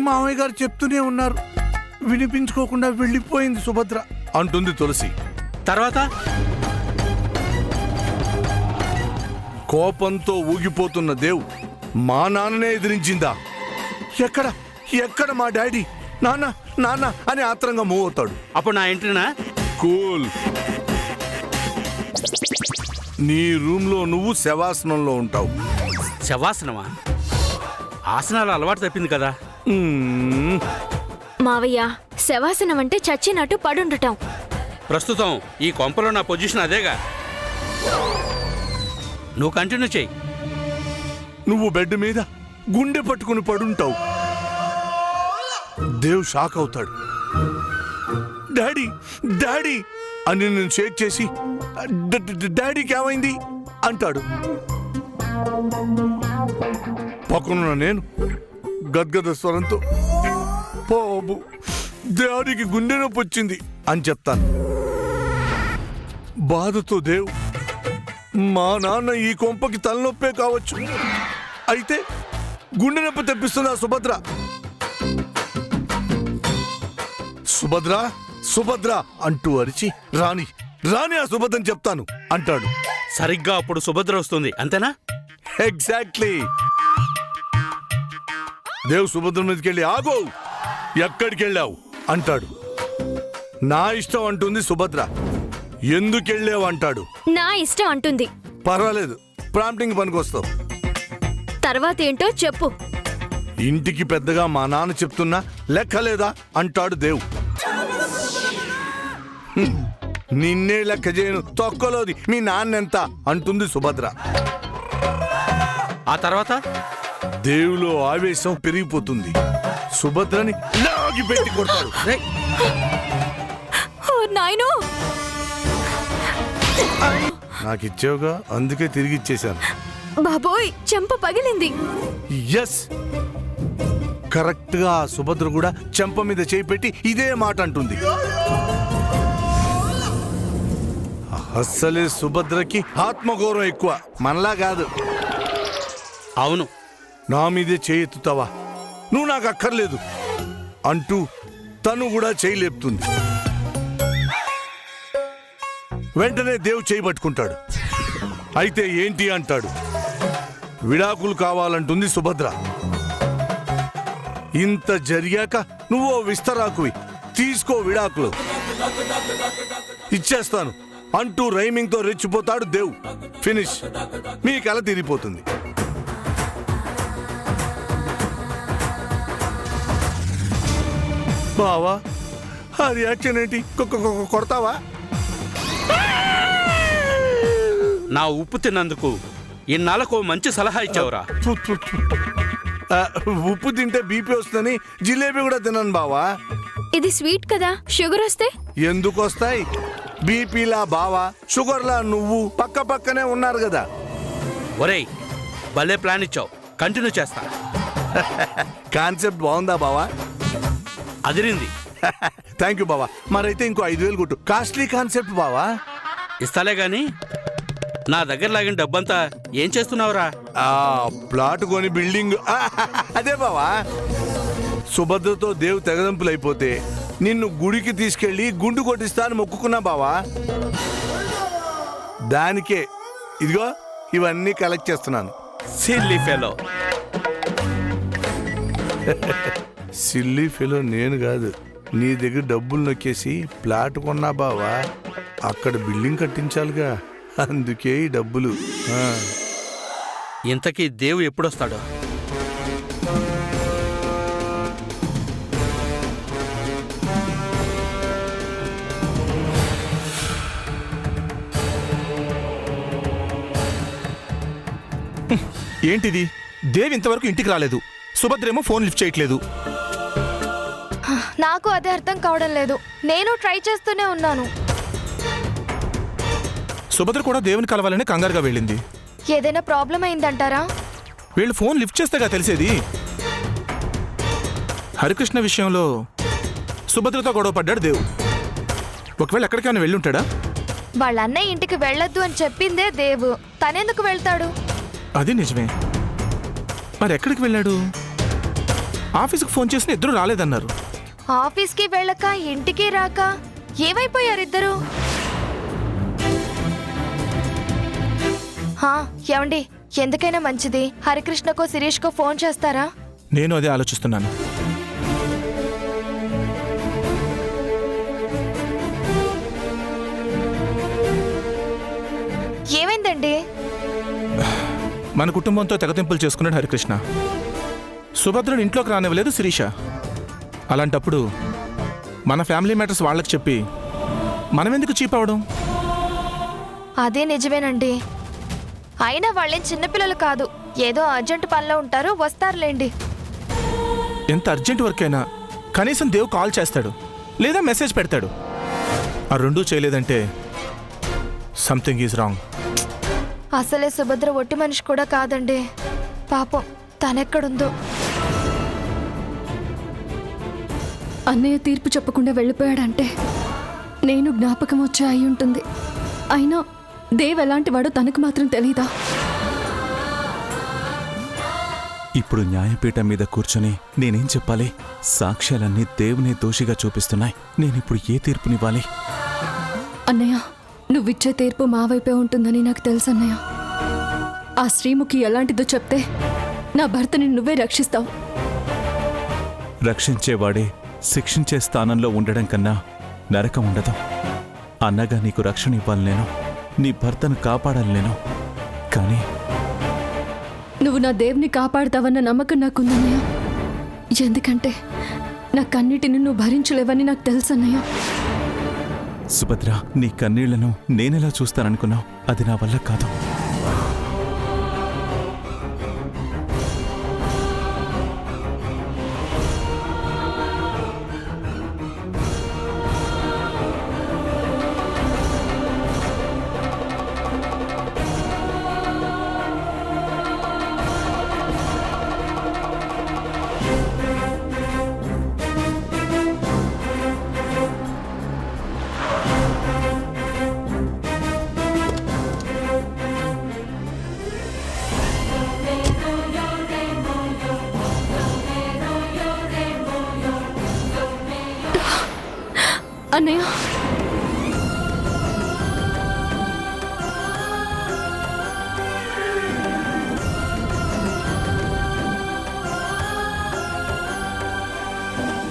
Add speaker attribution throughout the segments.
Speaker 1: మామయ్య గారు చెప్తూనే ఉన్నారు. వినిపించుకోకుండా వెళ్ళిపోయింది సుభద్ర అంటుంది తులసి.
Speaker 2: తర్వాత
Speaker 1: కోపంతో ఊగిపోతున్న దేవ్ మా నాన్ననే ఎదిరించిందా? ఎక్కడ ఎక్కడ మా డాడీ? నాన్న నాన్న అని ఆత్రంగా మూవ్ అవుతాడు.
Speaker 2: అప్పుడు నా ఎంట్రీనా?
Speaker 1: కూల్. నీ రూమ్లో నువ్వు శవాసనంలో ఉంటావు.
Speaker 2: శవాసనమా? ఆసనాలు అలవాటు తప్పింది కదా.
Speaker 3: మావయ్య, శవాసనం అంటే చచ్చినట్టు పడుండటం.
Speaker 2: ప్రస్తుతం ఈ కొంపలో నా పొజిషన్ అదేగా. నువ్వు కంటిన్యూ చెయ్యి.
Speaker 1: నువ్వు బెడ్ మీద గుండె పట్టుకుని పడుంటావు. దేవ్ షాక్ అవుతాడు. డాడీ డాడీ అని నేను షేక్ చేసి డాడీకి ఏమైంది అంటాడు. పక్కనున్న నేను గద్గద స్వరంతో బాబు డాడీకి గుండె నొప్పి వచ్చింది అని చెప్తాను. బాధతో దేవ్ మా నాన్న ఈ కొంపకి తలనొప్పే కావచ్చు, అయితే గుండె నొప్పి తెప్పిస్తుందా సుభద్ర? సుభద్ర సుభద్ర అంటూ అరిచి రాణి రాణి ఆ సుభద్రని చెప్తాను అంటాడు.
Speaker 2: సరిగ్గా అప్పుడు సుభద్ర వస్తుంది, అంతేనా?
Speaker 1: ఎగ్జాక్ట్లీ. దేవ్ సుభద్ర మీదకెళ్ళి ఆగో ఎక్కడికి వెళ్ళావు అంటాడు. నా ఇష్టం అంటుంది సుభద్ర. ఎందుకెళ్ళావు అంటాడు.
Speaker 3: నా ఇష్టం అంటుంది.
Speaker 1: పర్వాలేదు, ప్రాంప్టింగ్ పనికొస్తావు.
Speaker 3: తర్వాత ఏంటో చెప్పు.
Speaker 1: ఇంటికి పెద్దగా మా నాన్న చెప్తున్నా లెక్క లేదా అంటాడు దేవ్. నిన్నే లెక్క చేయను, తొక్కలోది మీ నాన్నెంత అంటుంది సుభద్ర.
Speaker 2: ఆ తర్వాత
Speaker 1: దేవులో ఆవేశం పెరిగిపోతుంది. సుభద్రని లాగి పెట్టి కొడతాడు.
Speaker 2: రేయ్,
Speaker 3: ఓ నాయనో!
Speaker 1: నాకిచ్చావుగా, అందుకే తిరిగి ఇచ్చేశాను.
Speaker 3: బాబోయ్, చెంప పగిలింది.
Speaker 1: ఎస్, కరెక్ట్ గా సుభద్ర కూడా చెంప మీద చేయి పెట్టి ఇదే మాట అంటుంది. అస్సలే సుభద్రకి ఆత్మగౌరవం ఎక్కువ, మనలా కాదు.
Speaker 2: అవును.
Speaker 1: నా మీదే చేయి ఎత్తుతావా, నువ్వు నాకు అక్కర్లేదు అంటూ తను కూడా చేయి లేపుతుంది. వెంటనే దేవ్ చేయి పట్టుకుంటాడు. అయితే ఏంటి అంటాడు. విడాకులు కావాలంటుంది సుభద్ర. ఇంత జరిగాక నువ్వు విస్తరాకువి, తీసుకో విడాకులు, ఇచ్చేస్తాను అంటూ రైమింగ్ తో రెచ్చిపోతాడు దేవ్. ఫినిష్, మీ కల తీరిపోతుంది. బావా, ఆ రియాక్షన్ ఏంటి? కొడతావా?
Speaker 2: నా ఉప్పు తిన్నందుకు ఇన్నాళ్ళకు మంచి సలహా ఇచ్చావురా.
Speaker 1: ఉప్పు తింటే బీపీ వస్తుందని జిలేబీ కూడా తినను బావా.
Speaker 3: ఇది స్వీట్ కదా, షుగర్ వస్తే?
Speaker 1: ఎందుకు వస్తాయి? బీపీలా బావా, షుగర్లా నువ్వు పక్క పక్కనే ఉన్నారు కదా.
Speaker 2: ఒరేయ్, భలే ప్లాన్ ఇచ్చావు, కంటిన్యూ చేస్తా.
Speaker 1: కాన్సెప్ట్ బాగుందా బావా?
Speaker 2: అదిరింది.
Speaker 1: థ్యాంక్ యూ బావా. మరైతే ఇంకో 5,000 కొట్టు. కాస్ట్లీ కాన్సెప్ట్ బావా.
Speaker 2: ఇస్తాలే గాని నా దగ్గర లాగిన డబ్బంతా ఏం చేస్తున్నావురా?
Speaker 1: ప్లాట్ కొని బిల్డింగ్. అదే బావా, సుభద్రతో దేవ్ తెగదంపులు అయిపోతే నిన్ను గుడికి తీసుకెళ్లి గుండు కొట్టిస్తా అని మొక్కుకున్నా బావా. దానికే ఇదిగో ఇవన్నీ కలెక్ట్ చేస్తున్నాను.
Speaker 2: Silly fellow.
Speaker 1: సిల్లీ ఫెలో నేను కాదు, నీ దగ్గర డబ్బులు నొక్కేసి ప్లాట్ కొన్నా బావా. అక్కడ బిల్డింగ్ కట్టించాలిగా, అందుకే ఈ డబ్బులు.
Speaker 2: ఇంతకీ దేవు ఎప్పుడొస్తాడో?
Speaker 4: ఏంటిది? దేవ్ ఇంతవరకు ఇంటికి రాలేదు, సుభద్రేమో ఫోన్ లిఫ్ట్ చేయట్లేదు.
Speaker 5: నాకు అదే అర్థం కావడం లేదు. నేను ట్రై చేస్తూనే ఉన్నాను.
Speaker 4: సుభద్ర కూడా దేవుని కలవాలని కంగారుగా వెళ్ళింది.
Speaker 5: ఏదైనా ప్రాబ్లం అయిందంటారా?
Speaker 4: వీళ్ళు ఫోన్ లిఫ్ట్ చేస్తేగా తెలిసేది. హరికృష్ణ విషయంలో సుభద్రతో గొడవ పడ్డాడు దేవ్. ఒకవేళ ఎక్కడికైనా వెళ్ళుంటాడా?
Speaker 5: వాళ్ళ అన్నయ్య ఇంటికి వెళ్ళొద్దు అని చెప్పిందే దేవు, తనెందుకు వెళ్తాడు?
Speaker 4: అది నిజమే. మరి ఎక్కడికి వెళ్ళాడు? ఆఫీస్కి ఫోన్ చేసిన ఇద్దరు రాలేదన్నారు.
Speaker 5: ఆఫీస్కి వెళ్ళక ఇంటికి రాక ఏమైపోయారు ఇద్దరు? ఏమండి, ఎందుకైనా మంచిది హరికృష్ణకో శిరీష్కో ఫోన్ చేస్తారా?
Speaker 4: నేను అదే ఆలోచిస్తున్నాను.
Speaker 5: ఏమైందండి?
Speaker 4: మన కుటుంబంతో తెగతింపులు చేసుకున్నాడు హరికృష్ణ. సుభద్రను ఇంట్లోకి రానివ్వలేదు శిరీష. అలాంటప్పుడు మన ఫ్యామిలీ మ్యాటర్స్ వాళ్ళకి చెప్పి మనమెందుకు చీప్ అవడం?
Speaker 5: అదే నిజమేనండి. అయినా వాళ్ళేం చిన్నపిల్లలు కాదు, ఏదో అర్జెంట్ పనిలో ఉంటారు, వస్తారులేండి.
Speaker 4: ఎంత అర్జెంట్ వర్క్ అయినా కనీసం దేవ్ కాల్ చేస్తాడు లేదా మెసేజ్ పెడతాడు. ఆ రెండూ చేయలేదంటే సంథింగ్ ఈజ్ రాంగ్.
Speaker 5: అసలే సుభద్ర ఒట్టి మనిషి కూడా కాదండి. పాపం తనెక్కడుందో.
Speaker 3: అన్నయ్య తీర్పు చెప్పకుండా వెళ్ళిపోయాడంటే నేను జ్ఞాపకం వచ్చి అయి ఉంటుంది. అయినా దేవ్ ఎలాంటి వాడో తనకు మాత్రం తెలీదా?
Speaker 6: ఇప్పుడు న్యాయపీఠం మీద కూర్చొని నేనేం చెప్పాలి? సాక్ష్యాలన్నీ దేవునే దోషిగా చూపిస్తున్నాయి. నేనిప్పుడు ఏ తీర్పునివ్వాలి?
Speaker 3: అన్నయ్య, నువ్విచ్చే తీర్పు మా వైపే ఉంటుందని నాకు తెలుసు అన్నయ్య. ఆ శ్రీముఖి ఎలాంటిదో చెప్తే నా భర్తని నువ్వే రక్షిస్తావు.
Speaker 6: రక్షించేవాడే శిక్షించే స్థానంలో ఉండడం కన్నా నరకం ఉండదు. అన్నగా నీకు రక్షణ ఇవ్వాలి నేను, నీ భర్తను కాపాడాలి నేను. కానీ
Speaker 3: నువ్వు నా దేవుని కాపాడుతావన్న నమ్మకం నాకుందన్నయ్య. ఎందుకంటే నా కన్నిటిని నువ్వు భరించలేవని నాకు తెలుసు అన్నయ్య.
Speaker 6: సుభద్ర, నీ కన్నీళ్లను నేనెలా చూస్తాననుకున్నావు? అది నా వల్ల కాదు.
Speaker 3: అన్నయ్య,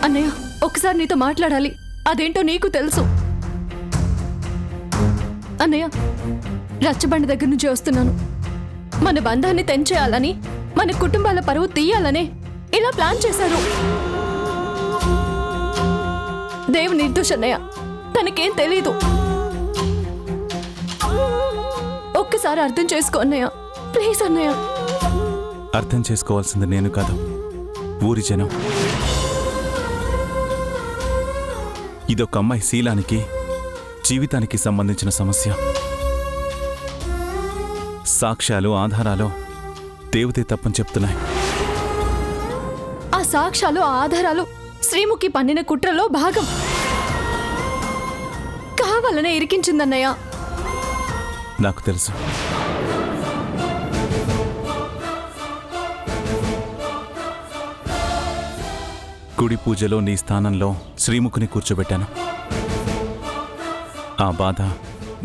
Speaker 3: అన్నయ్య, ఒకసారి నీతో మాట్లాడాలి. అదేంటో నీకు తెలుసు అన్నయ్య. రచ్చబండి దగ్గర నుంచి వస్తున్నాను. మన బంధాన్ని తెంచేయాలని, మన కుటుంబాల పరువు తీయాలనే ఇలా ప్లాన్ చేశారు. దేవ్ నిర్దోష్ అన్నయ్య, తనకేం తెలీదు. ఒక్కసారి అర్థం చేసుకో అన్నయ్య, ప్లీజ్ అన్నయ్య.
Speaker 6: అర్థం చేసుకోవాల్సింది నేను కాదు, ఊరి జనం. ఇదొక అమ్మాయి శీలానికి, జీవితానికి సంబంధించిన సమస్య. సాక్ష్యాలు, ఆధారాలు దేవతే తప్పని చెప్తున్నాయి.
Speaker 3: ఆ సాక్ష్యాలు, ఆ ఆధారాలు శ్రీముఖి పన్నిన కుట్రలో భాగం. కావాలనే ఇరికించిందన్నయ్య.
Speaker 6: నాకు తెలుసు. గుడి పూజలో నీ స్థానంలో శ్రీముఖిని కూర్చోబెట్టాను. ఆ బాధ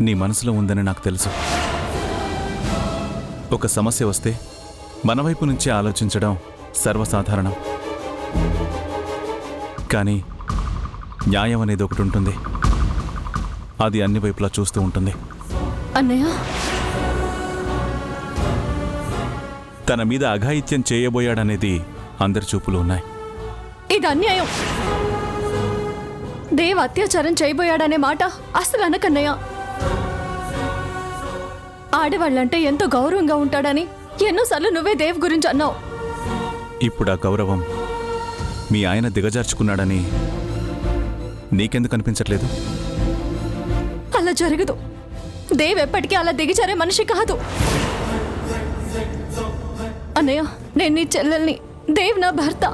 Speaker 6: నీ మనసులో ఉందని నాకు తెలుసు. ఒక సమస్య వస్తే మన వైపు నుంచి ఆలోచించడం సర్వసాధారణం. కానీ న్యాయం అనేది ఒకటి ఉంటుంది, అది అన్ని వైపులా చూస్తూ ఉంటుంది.
Speaker 3: అన్నయ్య,
Speaker 6: తన మీద అఘాయిత్యం చేయబోయాడనేది అందరి చూపులు ఉన్నాయి.
Speaker 3: ఇది అన్యాయం. దేవ్ అత్యాచారం చేయబోయాడనే మాట అసలు అనకన్నయ్య. ఆడవాళ్ళంటే ఎంతో గౌరవంగా ఉంటాడని ఎన్నోసార్లు నువ్వే దేవ్ గురించి అన్నావు.
Speaker 6: ఇప్పుడు ఆ గౌరవం మీ ఆయన దిగజార్చుకున్నాడని నీకెందుకు అనిపించట్లేదు?
Speaker 3: అలా జరగదు. దేవ్ ఎప్పటికీ అలా దిగజారే మనిషి కాదు. అన్నయ్య, నేను నీ చెల్లెల్ని, దేవ్ నా భర్త.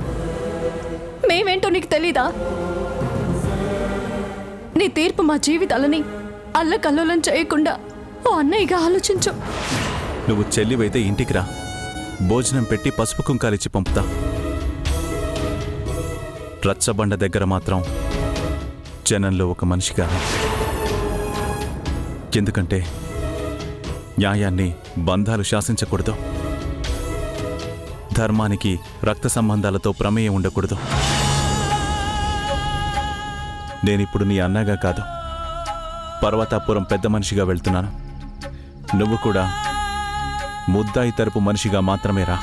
Speaker 3: మేమేంటో నీకు తెలీదా? నీ తీర్పు మా జీవితాలని అల్లకల్లోలం చేయకుండా ఓ అన్నయ్యగా ఆలోచించు.
Speaker 6: నువ్వు చెల్లివైతే ఇంటికి రా, భోజనం పెట్టి పసుపు కుంకాలిచ్చి పంపుతా. రచ్చబండ దగ్గర మాత్రం జనంలో ఒక మనిషిగా. ఎందుకంటే న్యాయాన్ని బంధాలు శాసించకూడదు, ధర్మానికి రక్త సంబంధాలతో ప్రమేయం ఉండకూడదు. నేనిప్పుడు నీ అన్నగా కాదు, పర్వతాపురం పెద్ద మనిషిగా వెళ్తున్నాను. నువ్వు కూడా ముద్దాయి తరపు మనిషిగా మాత్రమే రా.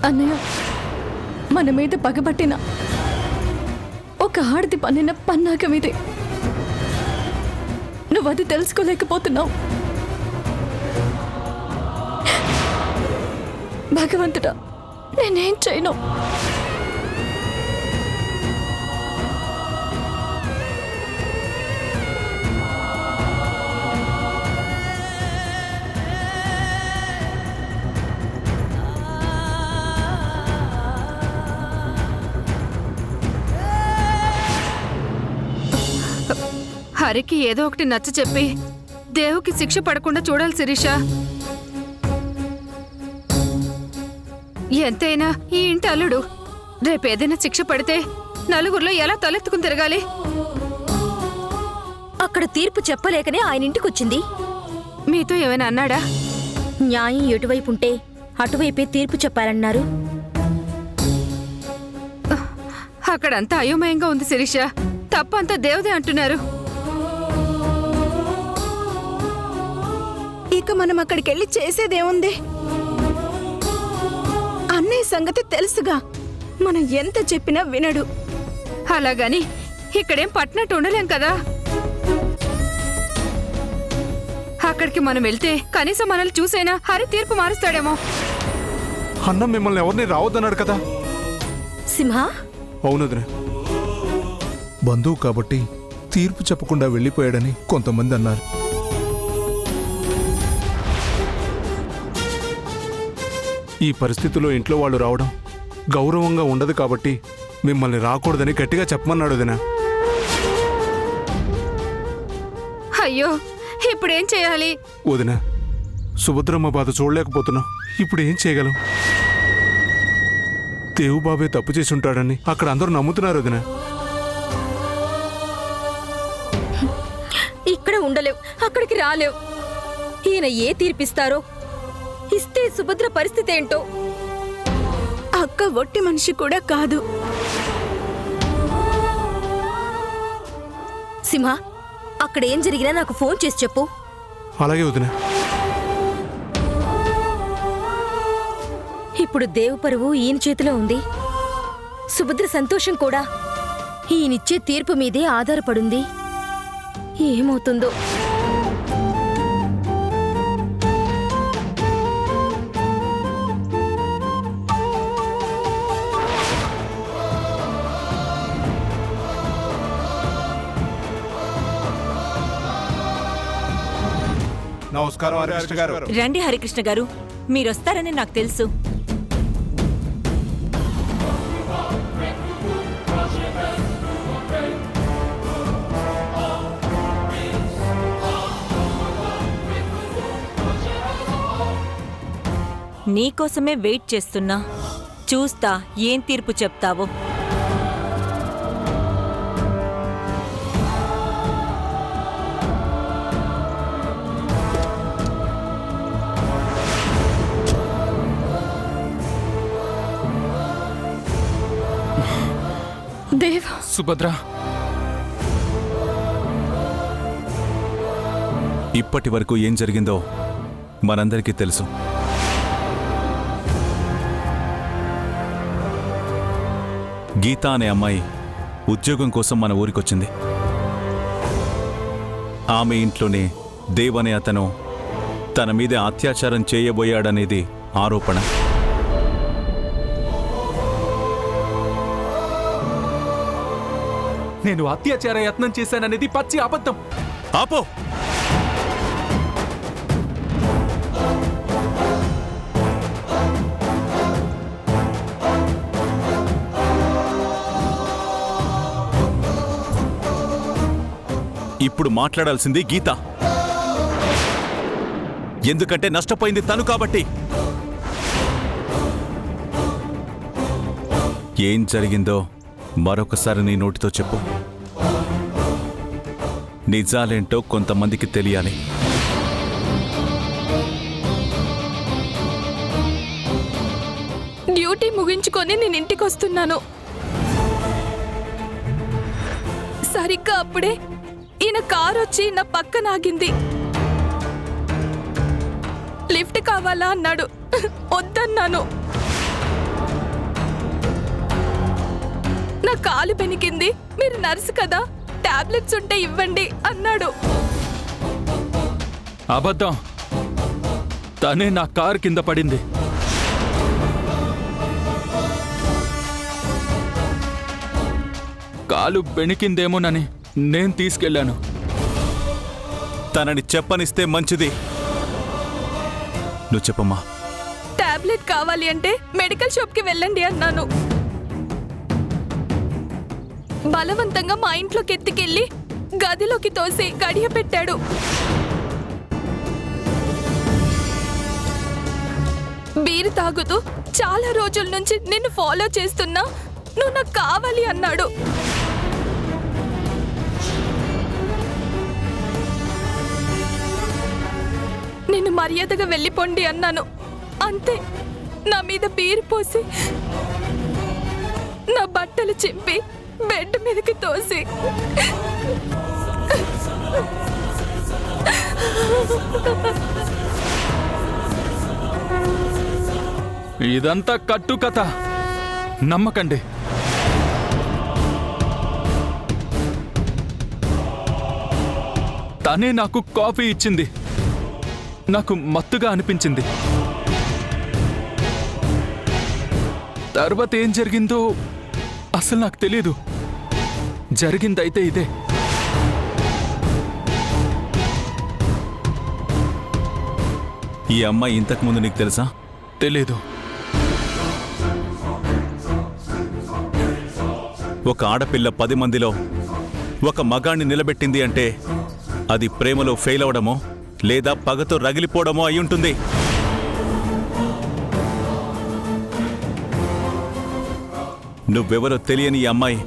Speaker 3: అన్నయ్య, మన మీద పగబట్టిన ఒక ఆడది పన్నిన పన్నాగం ఇది. నువ్వు అది తెలుసుకోలేకపోతున్నావు. భగవంతుడా, నేనేం చేయను.
Speaker 7: హరికి ఏదో ఒకటి నచ్చ చెప్పి దేవుకి శిక్ష పడకుండా చూడాలి శిరీష. ఎంతైనా ఈ ఇంటి అల్లుడు. రేపేదైనా శిక్ష పడితే నలుగురిలో ఎలా తలెత్తుకుని తిరగాలి?
Speaker 8: అక్కడ తీర్పు చెప్పలేకనే ఆయన ఇంటికొచ్చింది.
Speaker 7: మీతో ఏమైనా అన్నాడా?
Speaker 8: న్యాయం ఎటువైపు ఉంటే అటువైపే తీర్పు చెప్పాలన్నారు.
Speaker 7: అక్కడంతా అయోమయంగా ఉంది శిరీష. తప్పంతా దేవుదే అంటున్నారు.
Speaker 9: ఇక మనం అక్కడికెళ్ళి చేసేదేముంది? అన్నయ్య సంగతి తెలుసుగా, మనం ఎంత చెప్పినా వినడు.
Speaker 7: అలాగని ఇక్కడేం పట్టినట్టు ఉండలేం కదా. అక్కడికి మనం వెళ్తే కనీసం మనల్ని చూసైనా హరి తీర్పు మారుస్తాడేమో.
Speaker 4: అన్న మిమ్మల్ని ఎవరిని రావద్దన్నాడు కదా.
Speaker 8: సింహ,
Speaker 4: అవునదిన, బంధువు కాబట్టి తీర్పు చెప్పకుండా వెళ్ళిపోయాడని కొంతమంది అన్నారు. ఈ పరిస్థితిలో ఇంట్లో వాళ్ళు రావడం గౌరవంగా ఉండదు కాబట్టి మిమ్మల్ని రాకూడదని గట్టిగా చెప్పమన్నాడు వదినా.
Speaker 7: అయ్యో, ఇప్పుడేం చేయాలి?
Speaker 4: వదినా, సుభద్రమ్మ బాధ చూడలేకపోతున్నాం. ఇప్పుడు ఏం చేయగలం? దేవుబాబే తప్పు చేసి ఉంటాడని అక్కడ అందరూ నమ్ముతున్నారు వదినా.
Speaker 8: ఇక్కడ ఉండలేవు, అక్కడికి రాలేవు. ఈయన ఏ తీర్పిస్తారో, ఇస్తే సుభద్ర పరిస్థితి ఏంటో.
Speaker 9: అక్క ఒట్టి మనిషి కూడా కాదు.
Speaker 8: సింహ, అక్కడ ఏం జరిగినా నాకు ఫోన్ చేసి చెప్పు.
Speaker 4: అలాగే వదినా.
Speaker 8: ఇప్పుడు దేవు పరువు ఈయన చేతిలో ఉంది. సుభద్ర సంతోషం కూడా ఈయనిచ్చే తీర్పు మీదే ఆధారపడుంది. ఏమవుతుందో.
Speaker 4: నమస్కారం హరికృష్ణ గారు.
Speaker 10: రండి హరికృష్ణ గారు, మీరొస్తారని నాకు తెలుసు. నీకోసమే వెయిట్ చేస్తున్నా. చూస్తా ఏం తీర్పు చెప్తావో.
Speaker 3: దేవ్,
Speaker 4: సుభద్ర,
Speaker 6: ఇప్పటి వరకు ఏం జరిగిందో మనందరికీ తెలుసు. గీత అనే అమ్మాయి ఉద్యోగం కోసం మన ఊరికొచ్చింది. ఆమె ఇంట్లోనే దేవ్ అనే అతను తన మీద అత్యాచారం చేయబోయాడనేది ఆరోపణ.
Speaker 11: నేను అత్యాచార యత్నం చేశాననేది పచ్చి అబద్ధం.
Speaker 6: ఆపో! ఇప్పుడు మాట్లాడాల్సింది గీత. ఎందుకంటే నష్టపోయింది తను కాబట్టి. ఏం జరిగిందో మరొకసారి నీ నోటితో చెప్పు. నిజాలేంటో కొంతమందికి తెలియాలి.
Speaker 3: డ్యూటీ ముగించుకొని నేను ఇంటికి వస్తున్నాను. సరిగ్గా అప్పుడే ఈయన కారు వచ్చి నా పక్కన ఆగింది. లిఫ్ట్ కావాలా అన్నాడు. వద్దన్నాను. నా కాలు బెనికింది, మీరు నర్సు కదా, టాబ్లెట్స్ ఉంటే ఇవ్వండి అన్నాడు.
Speaker 11: అబద్ధం. తనే నా కారు కింద పడింది. కాలు బెణికిందేమోనని నేను తీసుకెళ్లాను.
Speaker 6: తనని చెప్పనిస్తే మంచిది. నువ్వు చెప్పమ్మా.
Speaker 3: టాబ్లెట్ కావాలి అంటే మెడికల్ షాప్కి వెళ్ళండి అన్నాను. బలవంతంగా మా ఇంట్లోకి ఎత్తుకెళ్ళి గదిలోకి తోసి గడియ పెట్టాడు. బీరు తాగుతూ చాలా రోజుల నుంచి నిన్ను ఫాలో చేస్తున్నా, నువ్వు నాకు కావాలి అన్నాడు. నేను మర్యాదగా వెళ్ళిపోండి అన్నాను. అంతే, నా మీద బీరు పోసి నా బట్టలు చింపి బెడ్ మీదకి తోసి
Speaker 11: ఇదంతా కట్టు కథ. నమ్మకండి. తనే నాకు కాఫీ ఇచ్చింది. నాకు మత్తుగా అనిపించింది. తర్వాత ఏం జరిగిందో అసలు నాకు తెలీదు. జరిగిందైతే ఇదే.
Speaker 6: ఈ అమ్మాయి ఇంతకుముందు నీకు తెలుసా?
Speaker 11: తెలీదు.
Speaker 6: ఒక ఆడపిల్ల 10 మందిలో ఒక మగాణ్ణి నిలబెట్టింది అంటే అది ప్రేమలో ఫెయిల్ అవడమో లేదా పగతో రగిలిపోవడమో అయి ఉంటుంది. నువ్వెవరో తెలియని ఈ అమ్మాయి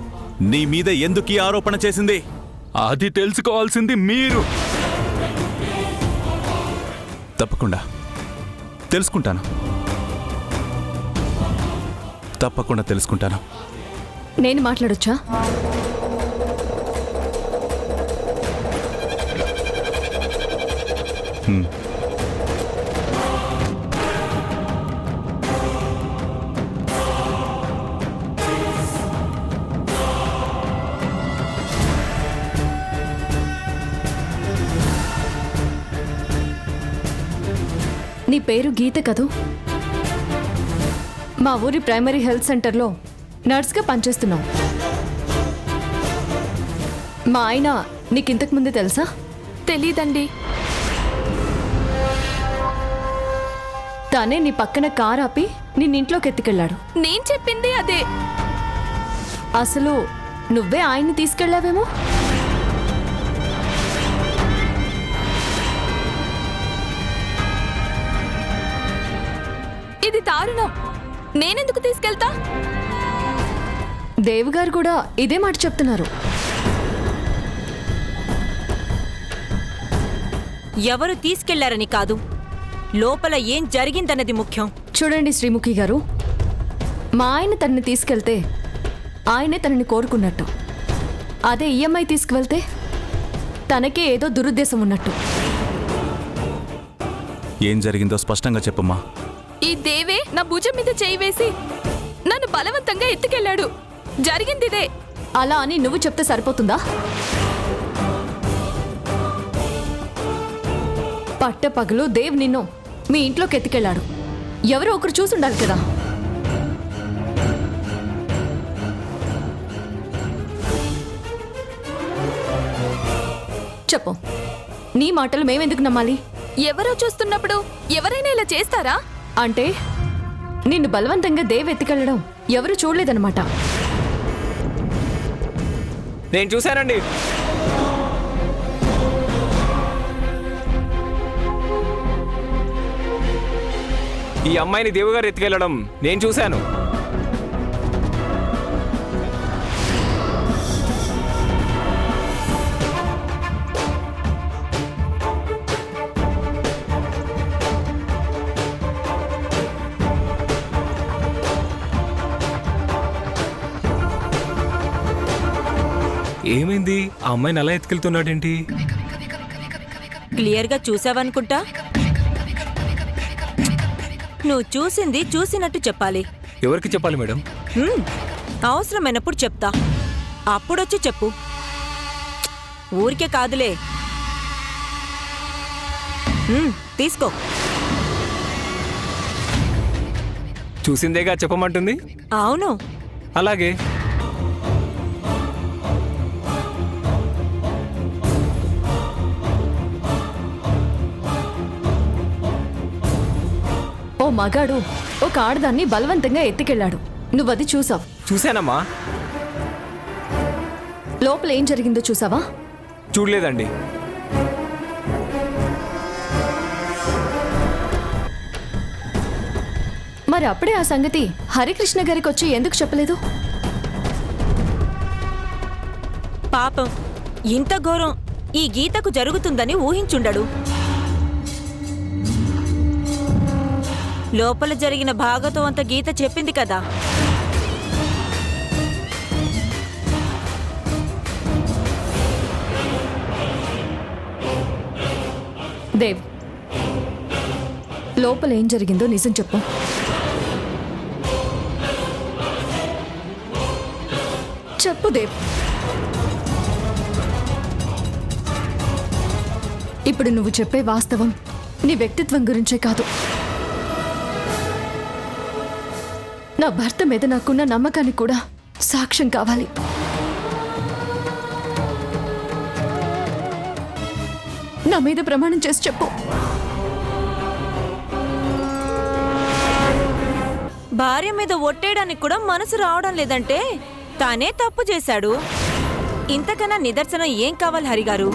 Speaker 6: నీ మీద ఎందుకు ఈ ఆరోపణ చేసింది?
Speaker 11: అది తెలుసుకోవాల్సింది మీరు.
Speaker 6: తప్పకుండా తెలుసుకుంటాను. తప్పకుండా తెలుసుకుంటాను.
Speaker 3: నేను మాట్లాడొచ్చా? నీ పేరు గీత కదూ? మా ఊరి ప్రైమరీ హెల్త్ సెంటర్లో నర్స్గా పనిచేస్తున్నావు. మా ఆయన నీకింతకు ముందే తెలుసా? తెలీదండి. తనే నీ పక్కన కారు ఆపి నిన్నింట్లోకి ఎత్తుకెళ్ళాడు. నేను చెప్పింది అదే. అసలు నువ్వే ఆయన్ని తీసుకెళ్ళావేమో. ఇది దారుణం. నేనెందుకు తీసుకెళ్తా? దేవగారు కూడా ఇదే మాట చెప్తున్నారు.
Speaker 10: ఎవరు తీసుకెళ్లారని కాదు, లోపల ఏం జరిగిందన్నది ముఖ్యం.
Speaker 3: చూడండి శ్రీముఖి గారు, మా ఆయన తనని తీసుకెళ్తే ఆయనే తనని కోరుకున్నట్టు. అదే ఈఎంఐ తీసుకువెళ్తే తనకే ఏదో దురుద్దేశం ఉన్నట్టు.
Speaker 6: ఏం జరిగిందో స్పష్టంగా చెప్పమ్మా.
Speaker 3: ఈ దేవే నా భుజం మీద చేయి వేసి నన్ను బలవంతంగా ఎత్తుకెళ్ళాడు. జరిగిందిదే. అలా అని నువ్వు చెప్తే సరిపోతుందా? పట్టపగలు దేవ్ నిన్ను మీ ఇంట్లోకి ఎత్తుకెళ్ళాడు. ఎవరో ఒకరు చూసుండాలి కదా. చెప్పు, నీ మాటలు మేమెందుకు నమ్మాలి? ఎవరో చూస్తున్నప్పుడు ఎవరైనా ఇలా చేస్తారా? అంటే నిన్ను బలవంతంగా దేవ్ ఎత్తుకెళ్ళడం ఎవరు చూడలేదన్నమాట.
Speaker 12: నేను చూశానండి. ఈ అమ్మాయిని దేవుగారు ఎత్తుకెళ్ళడం నేను చూశాను. ఏమైంది? ఆ అమ్మాయిని అలా ఎత్తుకెళ్తున్నాడేంటి?
Speaker 10: క్లియర్గా చూసావనుకుంటా. నువ్వు చూసింది చూసినట్టు చెప్పాలి.
Speaker 12: ఎవరికి చెప్పాలి మేడం?
Speaker 10: అవసరమైనప్పుడు చెప్తా, అప్పుడొచ్చి చెప్పు. ఊరికే కాదులే. తీసుకో.
Speaker 12: చూసిందేగా చెప్పమంటుంది.
Speaker 10: అవును.
Speaker 12: అలాగే.
Speaker 3: ఓ మగాడు ఒక ఆడదాన్ని బలవంతంగా ఎత్తుకెళ్ళాడు. నువ్వది చూసావు.
Speaker 12: చూశానమ్మా.
Speaker 3: లోపల ఏం జరిగిందో చూసావా?
Speaker 12: చూడలేదండి.
Speaker 3: మరి అప్పుడే ఆ సంగతి హరికృష్ణ గారికి వచ్చి ఎందుకు చెప్పలేదు?
Speaker 10: పాపం, ఇంత ఘోరం ఈ గీతకు జరుగుతుందని ఊహించుండడు. లోపల జరిగిన భాగతో అంత గీత చెప్పింది కదా.
Speaker 3: దేవ్, లోపల ఏం జరిగిందో నిజం చెప్పు. చెప్పు దేవ్. ఇప్పుడు నువ్వు చెప్పే వాస్తవం నీ వ్యక్తిత్వం గురించే కాదు, నా భర్త మీద నాకున్న నమ్మకానికి కూడా సాక్ష్యం కావాలి. నా మీద ప్రమాణం చేసి చెప్పు.
Speaker 10: భార్య మీద ఒట్టేయడానికి కూడా మనసు రావడం లేదంటే తానే తప్పు చేశాడు. ఇంతకన్నా నిదర్శనం ఏం కావాలి హరిగారు?